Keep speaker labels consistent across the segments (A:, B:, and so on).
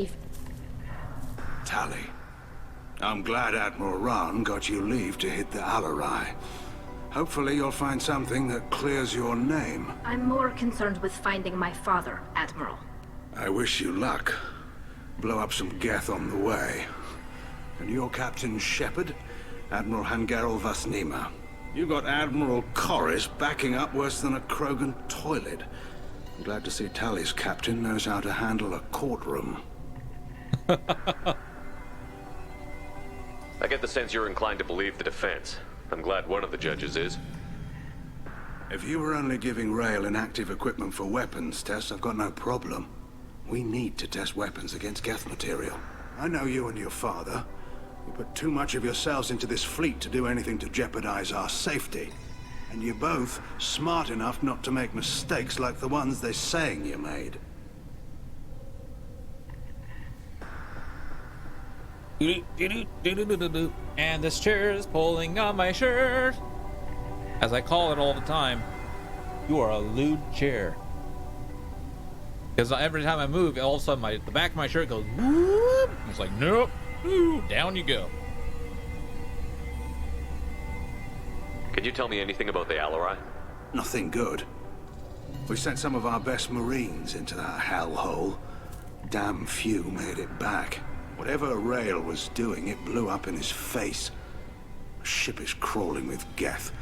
A: If...
B: Tali, I'm glad Admiral Rahn got you leave to hit the Alarai. Hopefully you'll find something that clears your name.
A: I'm more concerned with finding my father, Admiral.
B: I wish you luck. Blow up some Geth on the way. And your Captain Shepard, Admiral Hangarel Vasnima. You got Admiral Corris backing up worse than a Krogan toilet. I'm glad to see Tali's captain knows how to handle a courtroom.
C: I get the sense you're inclined to believe the defense. I'm glad one of the judges is.
B: If you were only giving Rael inactive equipment for weapons tests, I've got no problem. We need to test weapons against Geth material. I know you and your father. You put too much of yourselves into this fleet to do anything to jeopardize our safety. And you're both smart enough not to make mistakes like the ones they're saying you made.
D: And this chair is pulling on my shirt. As I call it all the time, you are a lewd chair. Because every time I move, all of a sudden the back of my shirt goes whoop. It's like, nope, ooh, down you go.
C: Can you tell me anything about the Alarai?
B: Nothing good. We sent some of our best Marines into that hellhole. Damn few made it back. Whatever Rael was doing, it blew up in his face. The ship is crawling with Geth.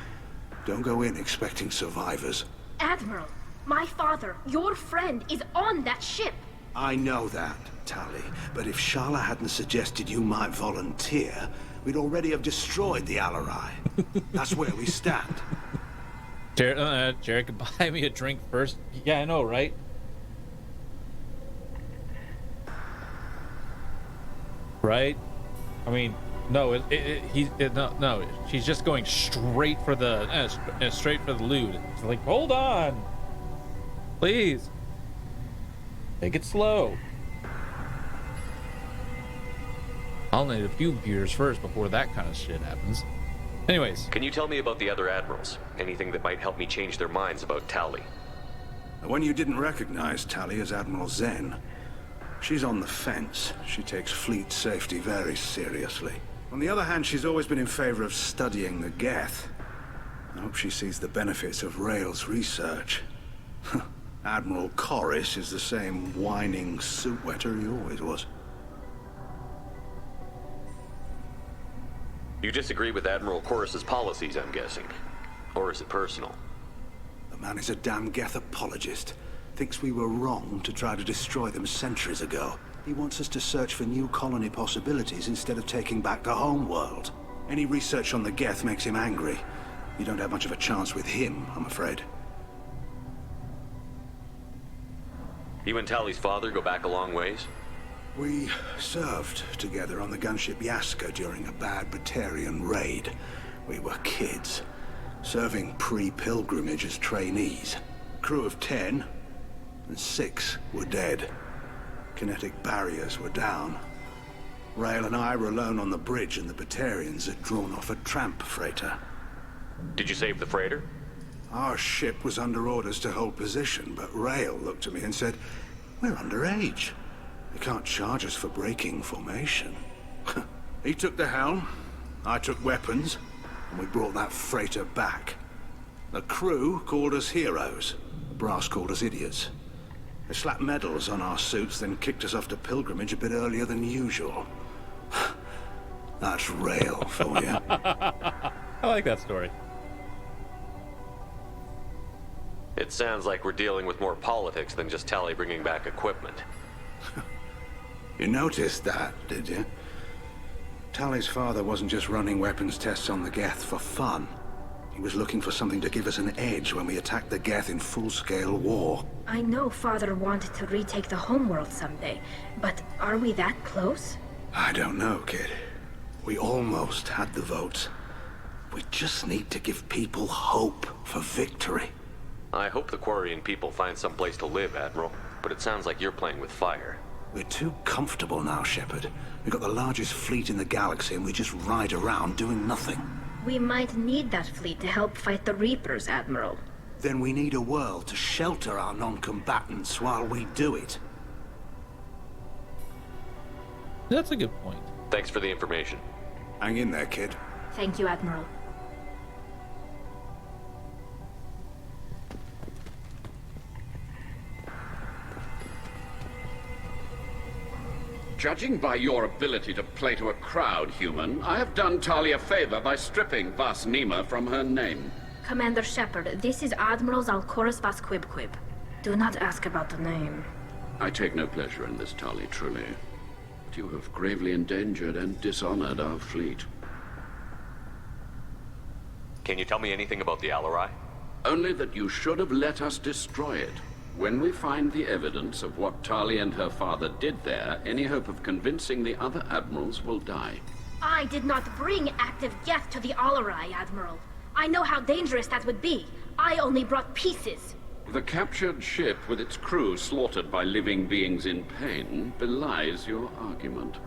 B: Don't go in expecting survivors.
A: Admiral, my father, your friend, is on that ship.
B: I know that, Tali, but if Sharla hadn't suggested you might volunteer, we'd already have destroyed the Alarai. That's where we stand.
D: Jared could buy me a drink first. Yeah, I know, right? Right? I mean, no, no. She's just going straight for the lewd. It's like, hold on, please, take it slow. I'll need a few beers first before that kind of shit happens. Anyways,
C: Can you tell me about the other admirals? Anything that might help me change their minds about Tali?
B: The one you didn't recognize, Tali, is Admiral Zen. She's on the fence. She takes fleet safety very seriously. On the other hand, she's always been in favor of studying the Geth. I hope she sees the benefits of Rael's research. Admiral Corris is the same whining suit wetter he always was.
C: You disagree with Admiral Corris's policies, I'm guessing. Or is it personal?
B: The man is a damn Geth apologist. Thinks we were wrong to try to destroy them centuries ago. He wants us to search for new colony possibilities instead of taking back the home world. Any research on the Geth makes him angry. You don't have much of a chance with him, I'm afraid.
C: You and Tali's father go back a long ways?
B: We served together on the gunship Yaska during a bad Batarian raid. We were kids, serving pre-pilgrimage as trainees. Crew of 10, and 6 were dead. Kinetic barriers were down. Rael and I were alone on the bridge, and the Batarians had drawn off a tramp freighter.
C: Did you save the freighter?
B: Our ship was under orders to hold position, but Rael looked at me and said, "We're underage. They can't charge us for breaking formation." He took the helm, I took weapons, and we brought that freighter back. The crew called us heroes. The brass called us idiots. They slapped medals on our suits, then kicked us off to pilgrimage a bit earlier than usual. That's Rael for you.
D: I like that story.
C: It sounds like we're dealing with more politics than just Tali bringing back equipment.
B: You noticed that, did you? Tali's father wasn't just running weapons tests on the Geth for fun. He was looking for something to give us an edge when we attacked the Geth in full-scale war.
A: I know father wanted to retake the homeworld someday, but are we that close?
B: I don't know, kid. We almost had the votes. We just need to give people hope for victory.
C: I hope the Quarian people find some place to live, Admiral, but it sounds like you're playing with fire.
B: We're too comfortable now, Shepard. We've got the largest fleet in the galaxy and we just ride around doing nothing.
A: We might need that fleet to help fight the Reapers, Admiral.
B: Then we need a world to shelter our non-combatants while we do it.
D: That's a good point.
C: Thanks for the information.
B: Hang in there, kid.
A: Thank you, Admiral.
E: Judging by your ability to play to a crowd, human, I have done Tali a favor by stripping Vas Nima from her name.
A: Commander Shepard, this is Admiral Zalkorus Vas Quibquib. Do not ask about the name.
E: I take no pleasure in this, Tali, truly. But you have gravely endangered and dishonored our fleet.
C: Can you tell me anything about the Alarai?
E: Only that you should have let us destroy it. When we find the evidence of what Tali and her father did there, any hope of convincing the other admirals will die.
A: I did not bring active Geth to the Alarai, Admiral. I know how dangerous that would be. I only brought pieces.
E: The captured ship with its crew slaughtered by living beings in pain belies your argument.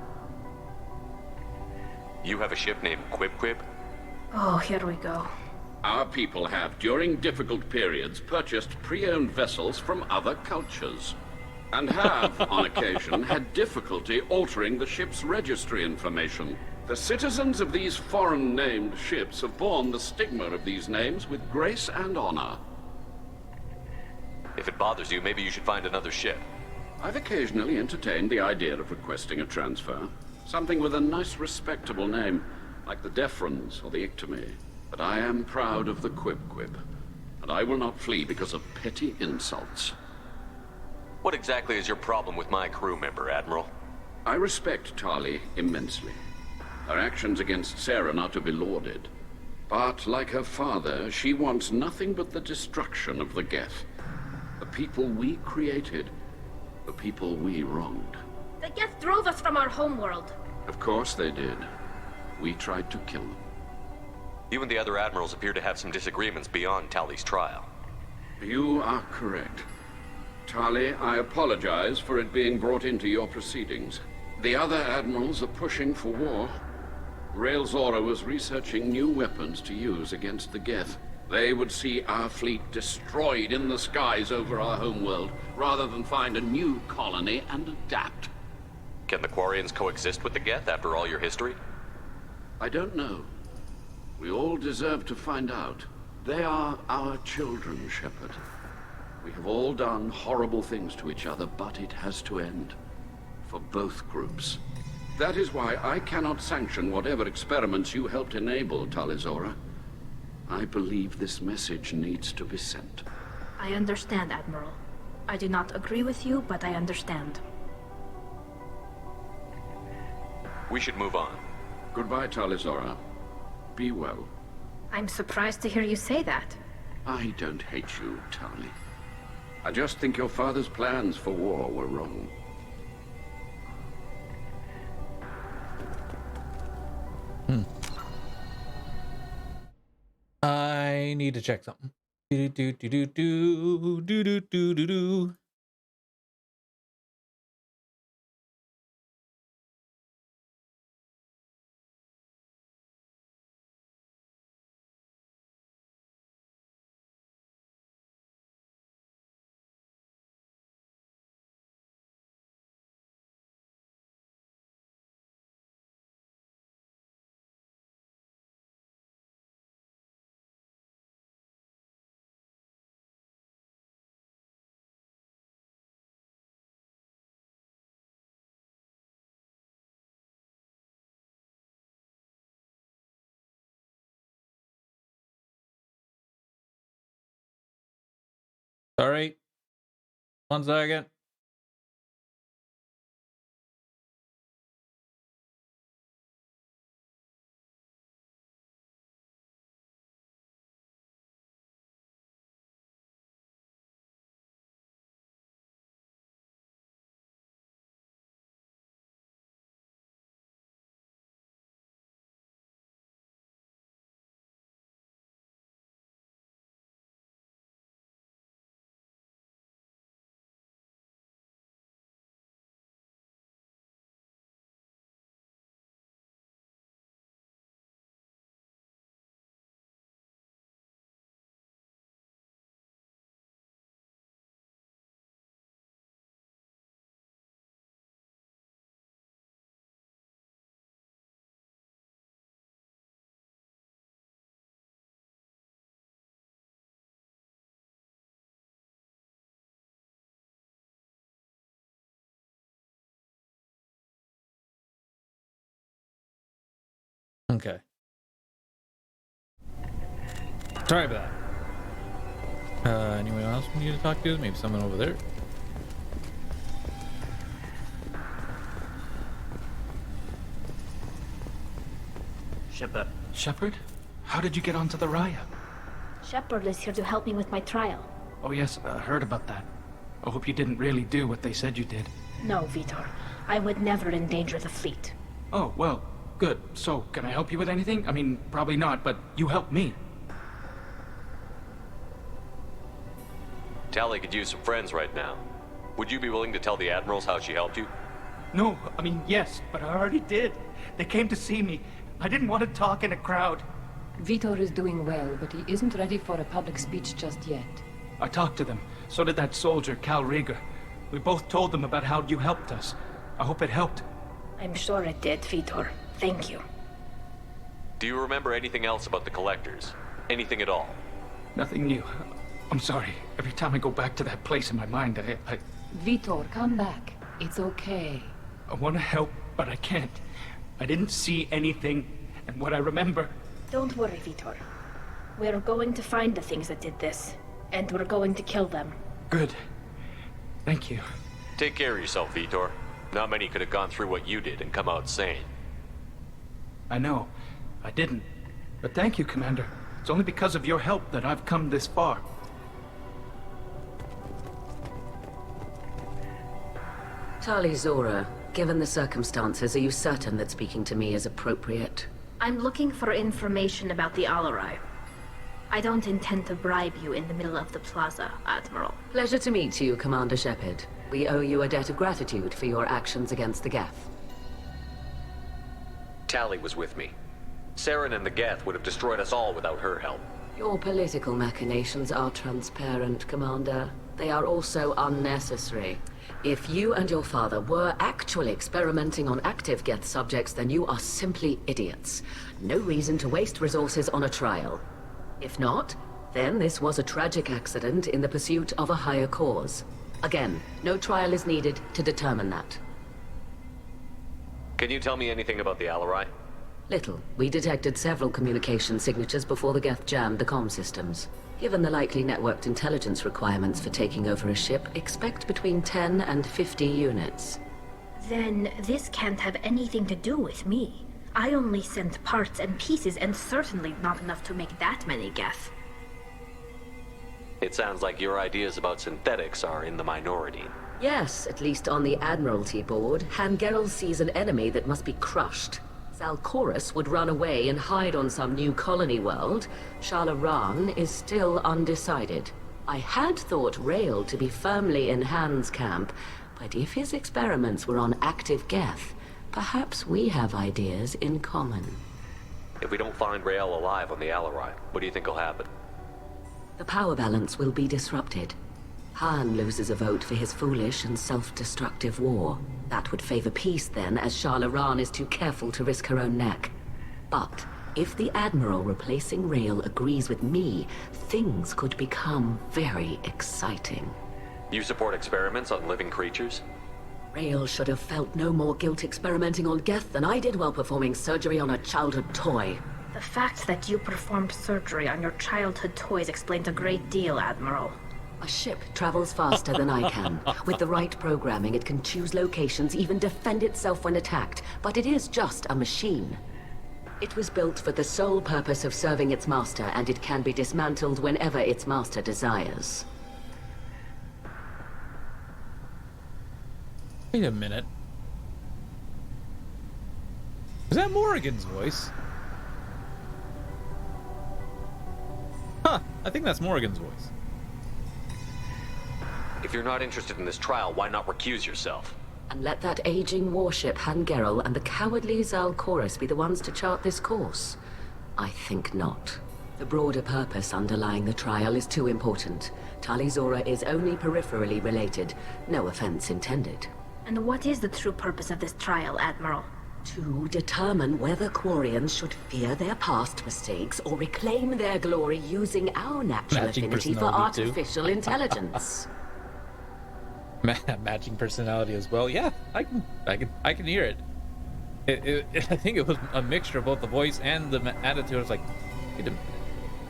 C: You have a ship named Quib?
A: Oh, here we go.
E: Our people have, during difficult periods, purchased pre-owned vessels from other cultures. And have, on occasion, had difficulty altering the ship's registry information. The citizens of these foreign-named ships have borne the stigma of these names with grace and honor.
C: If it bothers you, maybe you should find another ship.
E: I've occasionally entertained the idea of requesting a transfer. Something with a nice, respectable name, like the Defrons or the Ictomy. But I am proud of the Quib, and I will not flee because of petty insults.
C: What exactly is your problem with my crew member, Admiral?
E: I respect Tali immensely. Her actions against Saren are to be lauded. But, like her father, she wants nothing but the destruction of the Geth. The people we created, the people we wronged.
A: The Geth drove us from our homeworld.
E: Of course they did. We tried to kill them.
C: You and the other admirals appear to have some disagreements beyond Tali's trial.
E: You are correct. Tali, I apologize for it being brought into your proceedings. The other admirals are pushing for war. Rael Zora was researching new weapons to use against the Geth. They would see our fleet destroyed in the skies over our homeworld, rather than find a new colony and adapt.
C: Can the Quarians coexist with the Geth after all your history?
E: I don't know. We all deserve to find out. They are our children, Shepard. We have all done horrible things to each other, but it has to end. For both groups. That is why I cannot sanction whatever experiments you helped enable, Tali Zora. I believe this message needs to be sent.
A: I understand, Admiral. I do not agree with you, but I understand.
C: We should move on.
E: Goodbye, Tali Zora. Be well.
A: I'm surprised to hear you say that.
E: I don't hate you, Tali. I just think your father's plans for war were wrong.
D: I need to check something. Do do do do do do do do do do. Sorry. 1 second. Okay. Sorry about that. Anyone else we need to talk to? Maybe someone over there.
F: Shepard? How did you get onto the Raya?
A: Shepard is here to help me with my trial.
F: Oh yes, I heard about that. I hope you didn't really do what they said you did.
A: No, Vitor. I would never endanger the fleet.
F: Oh, well, good. So, can I help you with anything? I mean, probably not, but you helped me.
C: Tali could use some friends right now. Would you be willing to tell the admirals how she helped you?
F: No, I mean, yes, but I already did. They came to see me. I didn't want to talk in a crowd.
G: Vitor is doing well, but he isn't ready for a public speech just yet.
F: I talked to them. So did that soldier, Cal Rieger. We both told them about how you helped us. I hope it helped.
A: I'm sure it did, Vitor. Thank you.
C: Do you remember anything else about the Collectors? Anything at all?
F: Nothing new. I'm sorry. Every time I go back to that place in my mind, I
G: Vitor, come back. It's okay.
F: want to help, but I can't. I didn't see anything, and what I remember...
A: Don't worry, Vitor. We're going to find the things that did this, and we're going to kill them.
F: Good. Thank you.
C: Take care of yourself, Vitor. Not many could have gone through what you did and come out sane.
F: I know. I didn't. But thank you, Commander. It's only because of your help that I've come this far.
H: Tali Zora, given the circumstances, are you certain that speaking to me is appropriate?
A: I'm looking for information about the Alarai. I don't intend to bribe you in the middle of the plaza, Admiral.
H: Pleasure to meet you, Commander Shepard. We owe you a debt of gratitude for your actions against the Geth.
C: Tali was with me. Saren and the Geth would have destroyed us all without her help.
H: Your political machinations are transparent, Commander. They are also unnecessary. If you and your father were actually experimenting on active Geth subjects, then you are simply idiots. No reason to waste resources on a trial. If not, then this was a tragic accident in the pursuit of a higher cause. Again, no trial is needed to determine that.
C: Can you tell me anything about the Alarai?
H: Little. We detected several communication signatures before the Geth jammed the comm systems. Given the likely networked intelligence requirements for taking over a ship, expect between 10 and 50 units.
A: Then this can't have anything to do with me. I only sent parts and pieces, and certainly not enough to make that many Geth.
C: It sounds like your ideas about synthetics are in the minority.
H: Yes, at least on the Admiralty board, Hangerel sees an enemy that must be crushed. Zalcorus would run away and hide on some new colony world. Shala is still undecided. I had thought Rael to be firmly in Han's camp, but if his experiments were on active Geth, perhaps we have ideas in common.
C: If we don't find Rael alive on the Alarai, what do you think will happen?
H: The power balance will be disrupted. Han loses a vote for his foolish and self-destructive war. That would favor peace then, as Shala is too careful to risk her own neck. But if the Admiral replacing Rael agrees with me, things could become very exciting.
C: You support experiments on living creatures?
H: Rael should have felt no more guilt experimenting on Geth than I did while performing surgery on a childhood toy.
A: The fact that you performed surgery on your childhood toys explains a great deal, Admiral.
H: A ship travels faster than I can. With the right programming, it can choose locations, even defend itself when attacked. But it is just a machine. It was built for the sole purpose of serving its master, and it can be dismantled whenever its master desires.
D: Wait a minute. Is that Morrigan's voice? Huh, I think that's Morrigan's voice.
C: If you're not interested in this trial, why not recuse yourself?
H: And let that aging warship Hangerel and the cowardly Zalcorus be the ones to chart this course? I think not. The broader purpose underlying the trial is too important. Tali Zora is only peripherally related. No offense intended.
A: And what is the true purpose of this trial, Admiral?
H: To determine whether Quarians should fear their past mistakes or reclaim their glory using our natural
D: Matching
H: affinity for
D: personality, too.
H: artificial intelligence.
D: Matching personality as well. Yeah, I can hear it. I think it was a mixture of both the voice and the attitude. I was like, wait a minute,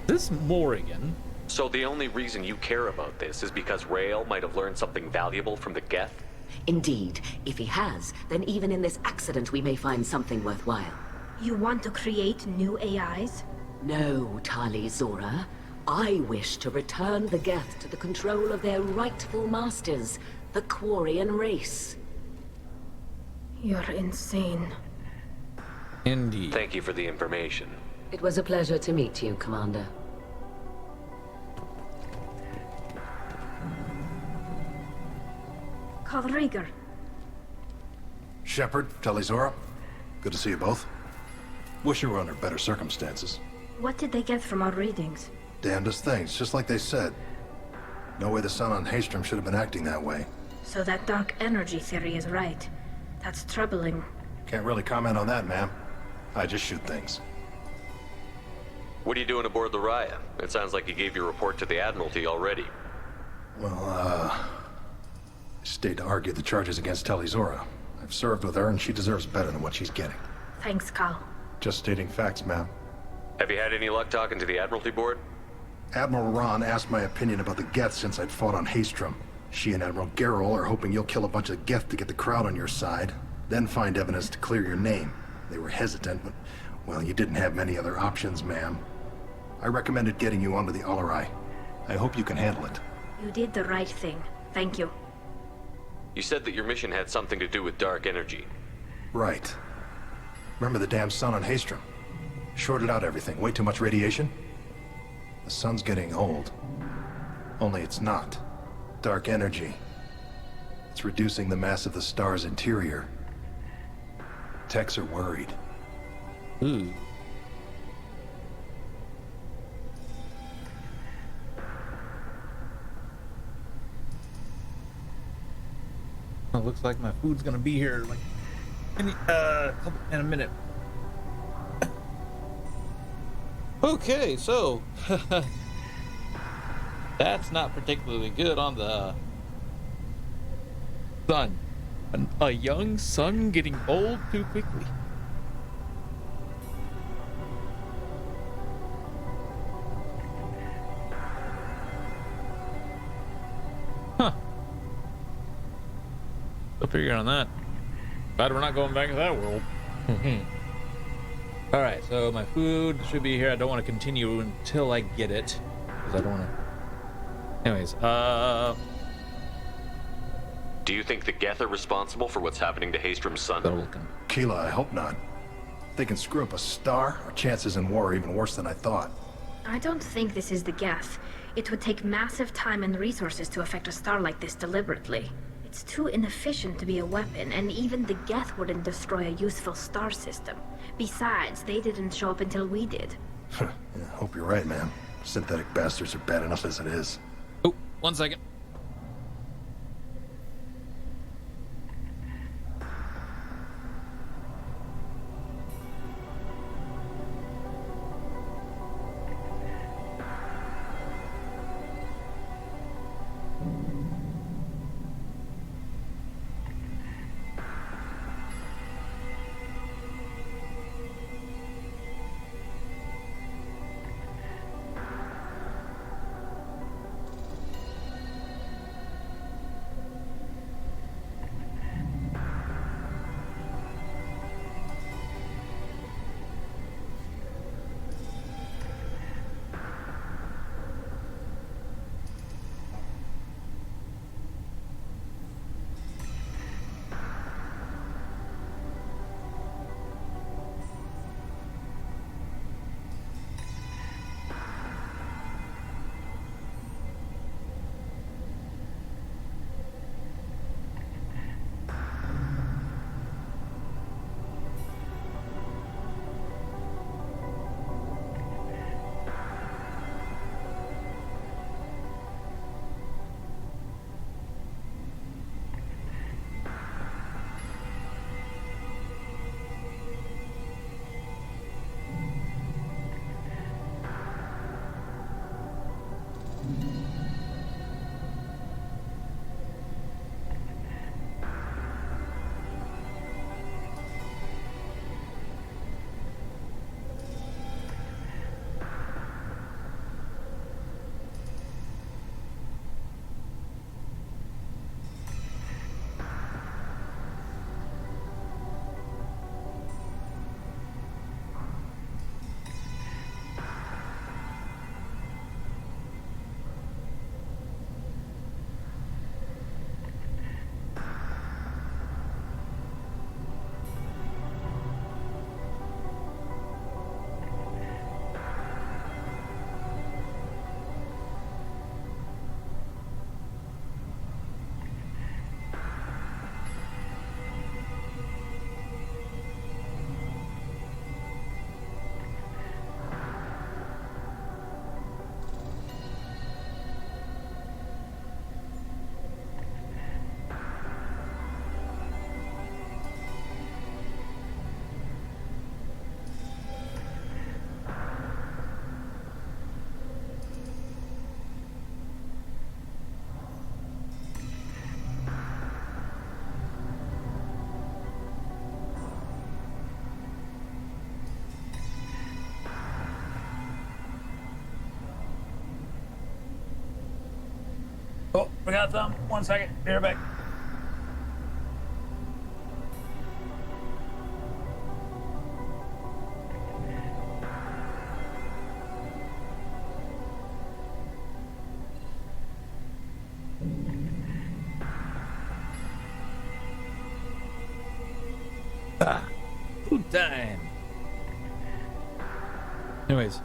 D: is this Morrigan?
C: So the only reason you care about this is because Rael might have learned something valuable from the Geth?
H: Indeed. If he has, then even in this accident we may find something worthwhile.
A: You want to create new AIs?
H: No, Tali Zora. I wish to return the Geth to the control of their rightful masters, the Quarian race.
A: You're insane.
D: Indeed.
C: Thank you for the information.
H: It was a pleasure to meet you, Commander.
A: Carl Rieger.
I: Shepard, Talizora, good to see you both. Wish you were under better circumstances.
A: What did they get from our readings?
I: Damnedest things, just like they said. No way the sun on Haystrom should have been acting that way.
A: So that dark energy theory is right. That's troubling.
I: Can't really comment on that, ma'am. I just shoot things.
C: What are you doing aboard the Raya? It sounds like you gave your report to the Admiralty already.
I: Well, stayed to argue the charges against Talizora. I've served with her, and she deserves better than what she's getting.
A: Thanks, Carl.
I: Just stating facts, ma'am.
C: Have you had any luck talking to the Admiralty Board?
I: Admiral Ron asked my opinion about the Geth since I'd fought on Haystrom. She and Admiral Gerrel are hoping you'll kill a bunch of Geth to get the crowd on your side, then find evidence to clear your name. They were hesitant, but, well, you didn't have many other options, ma'am. I recommended getting you onto the Alarai. I hope you can handle it.
A: You did the right thing. Thank you.
C: You said that your mission had something to do with dark energy.
I: Right. Remember the damn sun on Haystrom? Shorted out everything. Way too much radiation? The sun's getting old. Only it's not. Dark energy. It's reducing the mass of the star's interior. Techs are worried.
D: Ooh. It looks like my food's gonna be here like in a minute. Okay, so that's not particularly good on the sun. A young sun getting old too quickly. Huh. Still figuring on that. Glad we're not going back to that world. All right, so my food should be here. I don't want to continue until I get it, because I don't want to. Anyways,
C: Do you think the Geth are responsible for what's happening to Haystrom's son?
I: Keela, I hope not. If they can screw up a star, our chances in war are even worse than I thought.
A: I don't think this is the Geth. It would take massive time and resources to affect a star like this deliberately. It's too inefficient to be a weapon, and even the Geth wouldn't destroy a useful star system. Besides, they didn't show up until we did.
I: Yeah, hope you're right, man. Synthetic bastards are bad enough as it is.
D: Oh, 1 second. We got them. 1 second. Be right back. Food time. Anyways.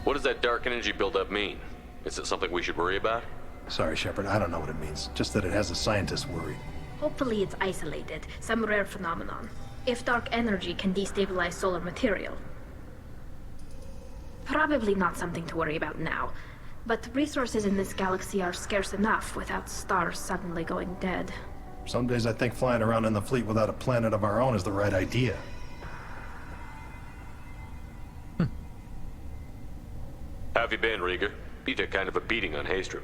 C: What does that dark energy buildup mean? Is it something we should worry about?
I: Sorry, Shepard, I don't know what it means. Just that it has the scientists worried.
A: Hopefully it's isolated, some rare phenomenon. If dark energy can destabilize solar material. Probably not something to worry about now. But resources in this galaxy are scarce enough without stars suddenly going dead.
I: Some days I think flying around in the fleet without a planet of our own is the right idea.
C: How have you been, Rieger? You took kind of a beating on Haystrom.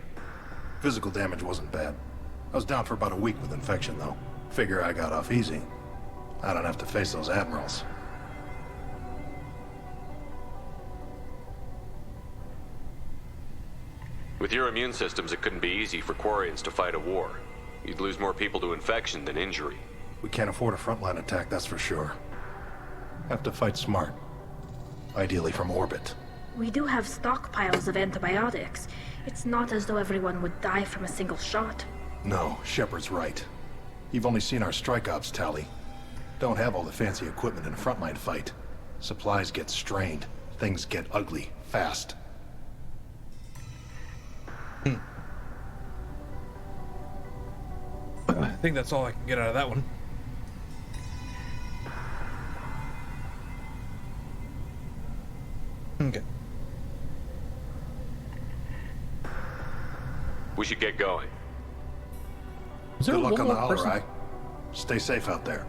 I: Physical damage wasn't bad. I was down for about a week with infection, though. Figure I got off easy. I don't have to face those admirals.
C: With your immune systems, it couldn't be easy for Quarians to fight a war. You'd lose more people to infection than injury.
I: We can't afford a frontline attack, that's for sure. Have to fight smart. Ideally from orbit.
A: We do have stockpiles of antibiotics. It's not as though everyone would die from a single shot.
I: No, Shepard's right. You've only seen our strike ops tally. Don't have all the fancy equipment in a frontline fight. Supplies get strained. Things get ugly, fast.
D: I think that's all I can get out of that one. Okay.
C: We should get going.
D: Is there
I: Good luck
D: one
I: on the
D: more person?
I: Hollerai. Stay safe out there.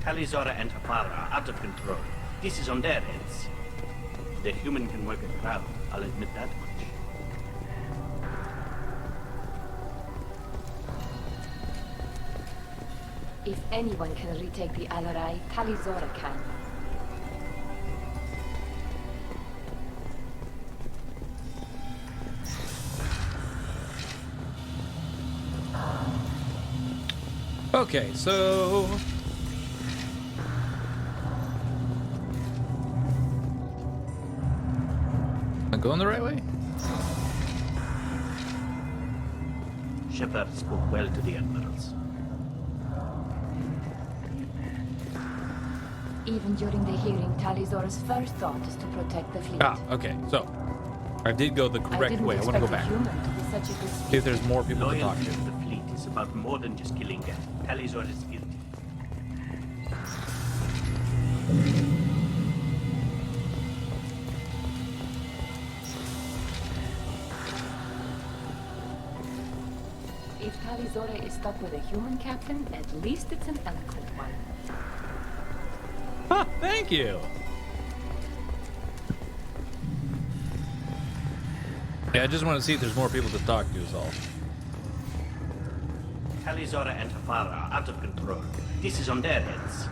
J: Talizora and her father are out of control. This is on their heads. The human can work a crowd, I'll admit that much.
G: If anyone can retake the Alarai, Talizora can.
D: Okay, so... Am I going the right way?
J: Shepard spoke well to the admirals.
G: Even during the hearing, Talizora's first thought is to protect the fleet.
D: Ah, okay, so... I did go the correct way. I want to go back.
G: Human to be such a good
D: See if there's more people to talk
J: Loyalty
D: to.
J: to the fleet is about more than just killing Geth. Talizora is guilty.
G: If Talizora is stuck with a human captain, at least it's an eloquent one.
D: Huh, thank you. Yeah, I just want to see if there's more people to talk to is all.
J: Talizora and her father are out of control. This is on their heads.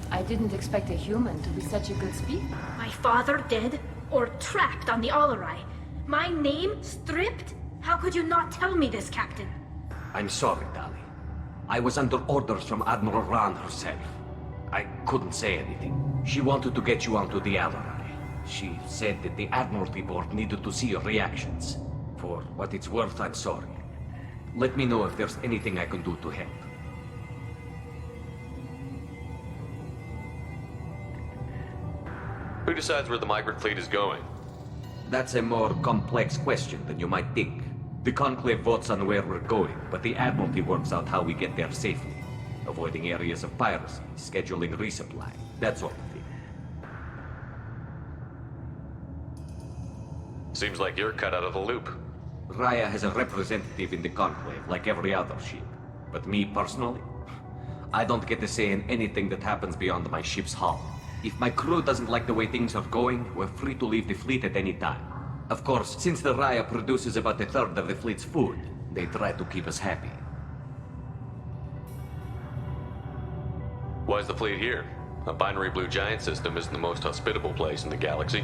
G: I didn't expect a human to be such a good speaker.
A: My father dead? Or trapped on the Alarai? My name stripped? How could you not tell me this, Captain?
K: I'm sorry, Tali. I was under orders from Admiral Ran herself. I couldn't say anything. She wanted to get you onto the Alarai. She said that the Admiralty Board needed to see your reactions. For what it's worth, I'm sorry. Let me know if there's anything I can do to help.
C: Who decides where the migrant fleet is going?
K: That's a more complex question than you might think. The Conclave votes on where we're going, but the Admiralty works out how we get there safely. Avoiding areas of piracy, scheduling resupply, that sort of thing.
C: Seems like you're cut out of the loop.
K: Raya has a representative in the Conclave, like every other ship. But me personally, I don't get to say in anything that happens beyond my ship's hull. If my crew doesn't like the way things are going, we're free to leave the fleet at any time. Of course, since the Raya produces about a third of the fleet's food, they try to keep us happy.
C: why's the fleet here? A binary blue giant system isn't the most hospitable place in the galaxy.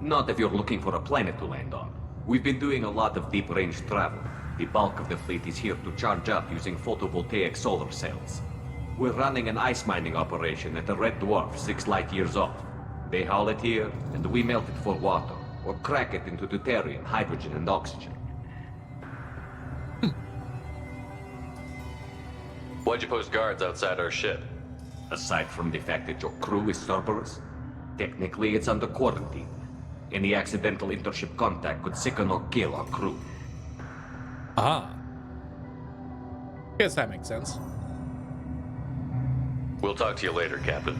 K: Not if you're looking for a planet to land on. We've been doing a lot of deep-range travel. The bulk of the fleet is here to charge up using photovoltaic solar cells. We're running an ice mining operation at the Red Dwarf 6 light years off. They haul it here, and we melt it for water, or crack it into deuterium, hydrogen, and oxygen.
C: Why'd you post guards outside our ship?
K: Aside from the fact that your crew is Cerberus, technically it's under quarantine. Any accidental intership contact could sicken or kill our crew.
D: Ah. Guess that makes sense.
C: We'll talk to you later, Captain.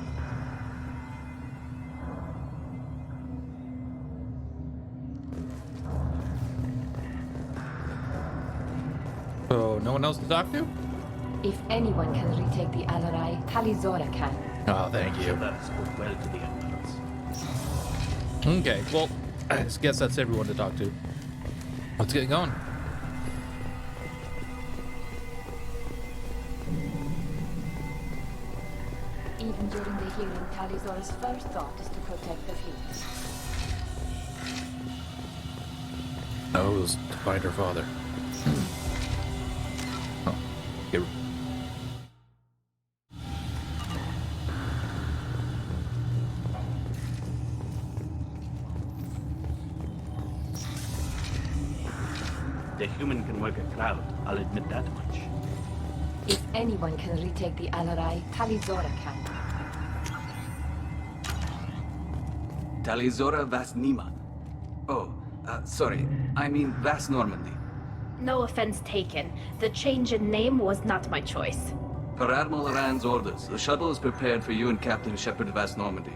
D: So, no one else to talk to?
G: If anyone can retake the Alarai, Talizora can.
D: Oh, thank you.
J: That spoke well to the Admirals.
D: Okay, well, I guess that's everyone to talk to. Let's get going.
G: Even during the hearing, Talizora's first thought is to protect the fleet.
D: Oh, it was to find her father. Oh, here.
J: The human can work a crowd, I'll admit that much.
G: If anyone can retake the Alarai, Talizora can.
L: Talizora Vas Nima. Oh, sorry. I mean Vas Normandy.
A: No offense taken. The change in name was not my choice.
L: Per Admiral Rand's orders, the shuttle is prepared for you and Captain Shepard Vas Normandy.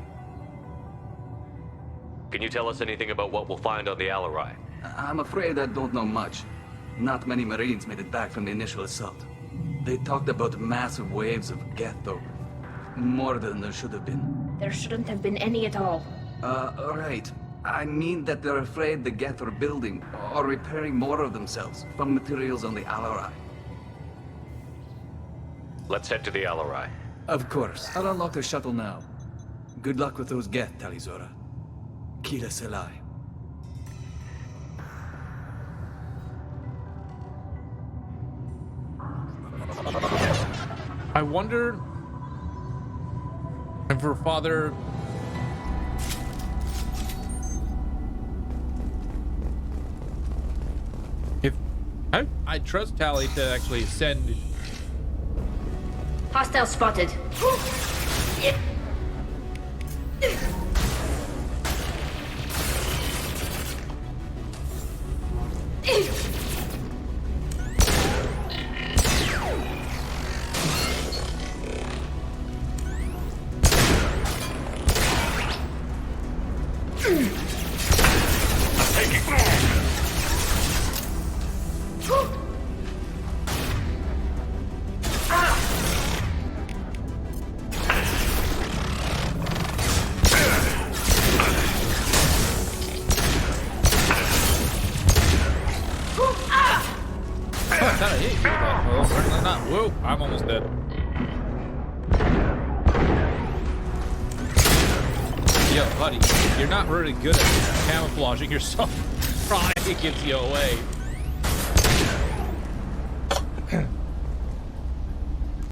C: Can you tell us anything about what we'll find on the Alarai?
L: I'm afraid I don't know much. Not many Marines made it back from the initial assault. They talked about massive waves of Geth, though. More than there should have been.
A: There shouldn't have been any at all.
L: Right. I mean that they're afraid the Geth are building or repairing more of themselves from materials on the Alarai.
C: Let's head to the Alarai.
L: Of course. I'll unlock the shuttle now. Good luck with those Geth, Talizora. Kila Selai.
D: I wonder if her father... If... I trust Tali to actually send...
A: Hostile spotted.
D: Whoa, I'm almost dead. Yo, buddy, you're not really good at camouflaging yourself. Probably gives you away.